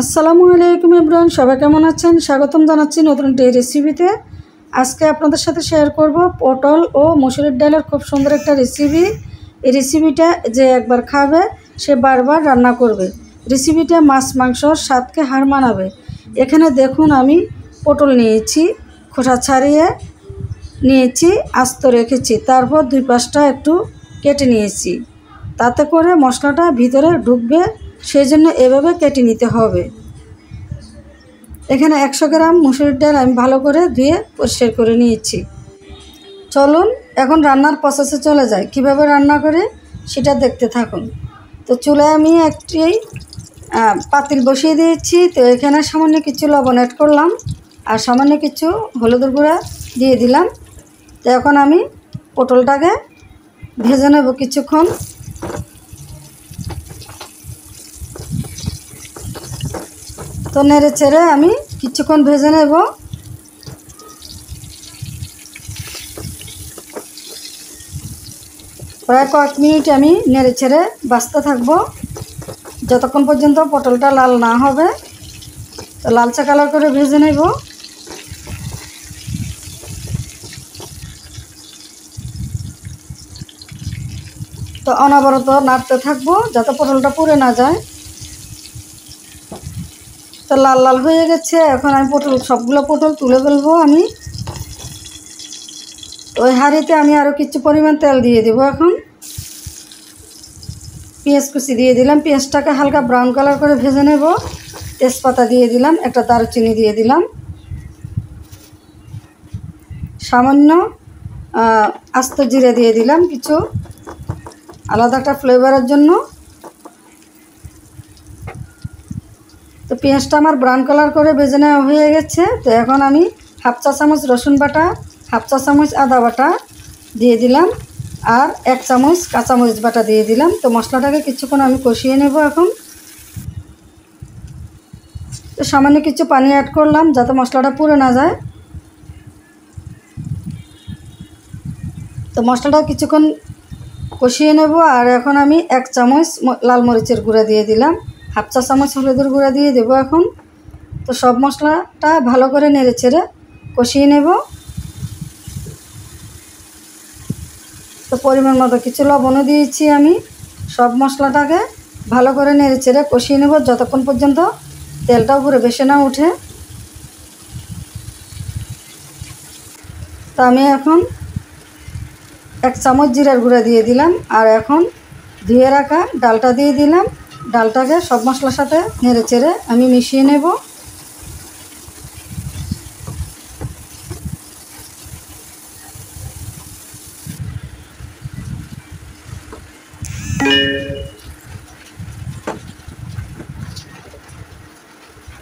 আসসালামু আলাইকুম এভরিওয়ান, সবাই কেমন আছেন? স্বাগতম জানাচ্ছি নতুন একটি রেসিপিতে। আজকে আপনাদের সাথে শেয়ার করব পটল ও মসুরের ডালের খুব সুন্দর একটা রেসিপি। এই রেসিপিটা যে একবার খাবে সে বারবার রান্না করবে। রেসিপিটা মাছ মাংসর স্বাদকে হার মানাবে। এখানে দেখুন আমি পটল নিয়েছি, খোসা ছাড়িয়ে নিয়েছি, আস্ত রেখেছি, তারপর দুই পাশটা একটু কেটে নিয়েছি, তাতে করে মশলাটা ভিতরে ঢুকবে, সেই জন্য এভাবে কেটে নিতে হবে। এখানে 100 গ্রাম মসুরির ডাল আমি ভালো করে ধুয়ে পরিষ্কার করে নিয়েছি। চলুন এখন রান্নার প্রসেসে চলে যাই, কিভাবে রান্না করে সেটা দেখতে থাকুন। তো চুলায় আমি একটি পাতিল বসিয়ে দিয়েছি। তো এখানে সামান্য কিছু লবণ অ্যাড করলাম আর সামান্য কিছু হলুদের গুঁড়া দিয়ে দিলাম। তো এখন আমি পটলটাকে ভেজে নেব কিছুক্ষণ। তো নেড়ে ছেড়ে আমি কিছুক্ষণ ভেজে নেব। প্রায় কয়েক মিনিট আমি নেড়ে ছেড়ে বাঁচতে থাকবো যতক্ষণ পর্যন্ত পটলটা লাল না হবে। তো লালচে কালার করে ভেজে নেব। তো অনবরত নাড়তে থাকবো যাতে পটলটা পুড়ে না যায়। তো লাল লাল হয়ে গেছে, এখন আমি সবগুলো পটল তুলে ফেলবো। আমি ওই হাঁড়িতে আমি আরও কিছু পরিমাণ তেল দিয়ে দেব। এখন পেঁয়াজ কুচি দিয়ে দিলাম, পেঁয়াজটাকে হালকা ব্রাউন কালার করে ভেজে নেব। তেজপাতা দিয়ে দিলাম, একটা দারুচিনি দিয়ে দিলাম, সামান্য আস্ত জিরে দিয়ে দিলাম কিছু, আলাদা একটা ফ্লেভারের জন্য। তো পেঁয়াজটা আমার ব্রাউন কালার করে ভেজে নেওয়া হয়ে গেছে। তো এখন আমি হাফ চা চামচ রসুন বাটা, হাফ চা চামচ আদা বাটা দিয়ে দিলাম আর 1 চামচ কাঁচামরিচ বাটা দিয়ে দিলাম। তো মশলাটাকে কিছুক্ষণ আমি কষিয়ে নেব এখন। তো সামান্য কিছু পানি অ্যাড করলাম যাতে মশলাটা পুড়ে না যায়। তো মশলাটা কিছুক্ষণ কষিয়ে নেব। আর এখন আমি 1 চামচ লাল মরিচের গুঁড়া দিয়ে দিলাম, হাফ চা চামচ হলুদের গুঁড়া দিয়ে দেবো এখন। তো সব মশলাটা ভালো করে নেড়ে ছেড়ে কষিয়ে নেব। তো পরিমাণ মতো কিছু লবণও দিয়েছি আমি। সব মশলাটাকে ভালো করে নেড়ে ছেড়ে কষিয়ে নেব যতক্ষণ পর্যন্ত তেলটা উপরে ভেসে না উঠে। তো আমি এখন 1 চামচ জিরার গুঁড়া দিয়ে দিলাম আর এখন ধুয়ে রাখা ডালটা দিয়ে দিলাম। ডালটাকে সব মশলার সাথে নেড়ে চেড়ে আমি মিশিয়ে নেব।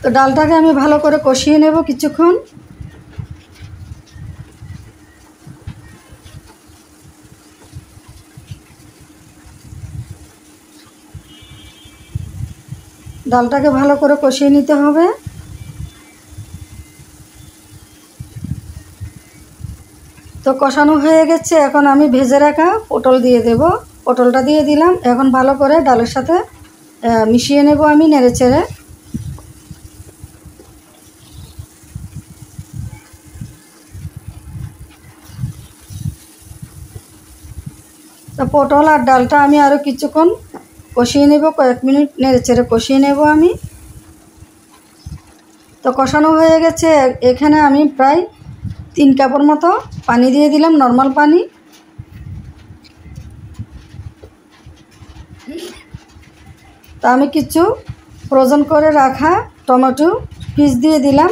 তো ডালটাকে আমি ভালো করে কষিয়ে নেব কিছুক্ষণ। ডালটাকে ভালো করে কষিয়ে নিতে হবে। তো কষানো হয়ে গেছে, এখন আমি ভেজে রাখা পটল দিয়ে দেব। পটলটা দিয়ে দিলাম, এখন ভালো করে ডালের সাথে মিশিয়ে নেব আমি নেড়ে চেড়ে। তো পটল আর ডালটা আমি আরও কিছুক্ষণ কষিয়ে নেব, কয়েক মিনিট নেড়ে চেড়ে কষিয়ে নেব আমি। তো কষানো হয়ে গেছে, এখানে আমি প্রায় 3 কাপের মতো পানি দিয়ে দিলাম, নর্মাল পানি। তো আমি কিছু ফ্রোজেন করে রাখা টমেটো পিস দিয়ে দিলাম।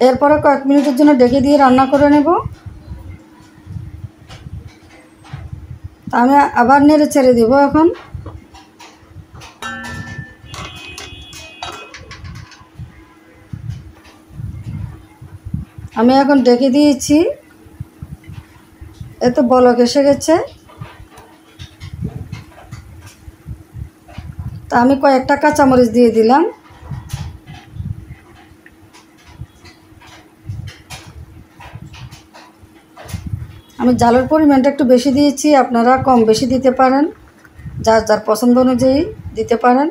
এরপরে কয়েক মিনিটের জন্য ঢেকে দিয়ে রান্না করে নেব। তো আমি আবার নেড়ে ছেড়ে দেব এখন। আমি এখন ঢেকে দিয়েছি, এত বলক এসে গেছে। তা আমি কয়েকটা কাঁচামরিচ দিয়ে দিলাম। আমি ঝালের পরিমাণটা একটু বেশি দিয়েছি, আপনারা কম বেশি দিতে পারেন, যার যার পছন্দ অনুযায়ী দিতে পারেন।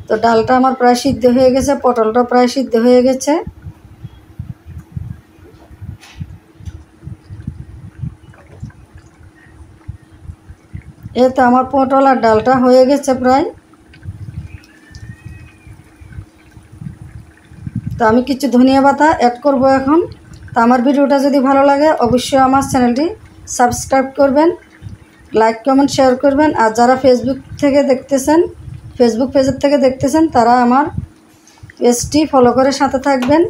তো ডালটা আমার প্রায় সিদ্ধ হয়ে গেছে, পটলটা প্রায় সিদ্ধ হয়ে গেছে। এই তো আমার পটল আর ডালটা হয়ে গেছে প্রায়। তো আমি কিছু ধনিয়া পাতা অ্যাড করব এখন। তো আমার ভিডিওটা যদি ভালো লাগে অবশ্যই আমার চ্যানেলটি সাবস্ক্রাইব করবেন, লাইক কমেন্ট শেয়ার করবেন। আর যারা ফেসবুক থেকে দেখতেছেন, ফেসবুক পেজের থেকে দেখতেছেন, তারা আমার পেজটি ফলো করে সাথে থাকবেন।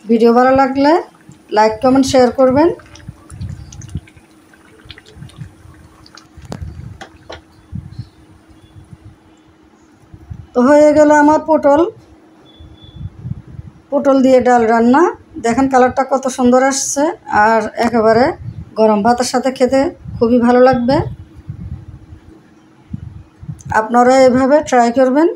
ভিডিও ভালো লাগলে লাইক কমেন্ট শেয়ার করবেন। তো হয়ে গেল আমার পটল দিয়ে ডাল রান্না। দেখেন কালারটা কত সুন্দর আসছে, আর একেবারে গরম ভাতের সাথে খেতে খুবই ভালো লাগবে। আপনারা এভাবে ট্রাই করবেন।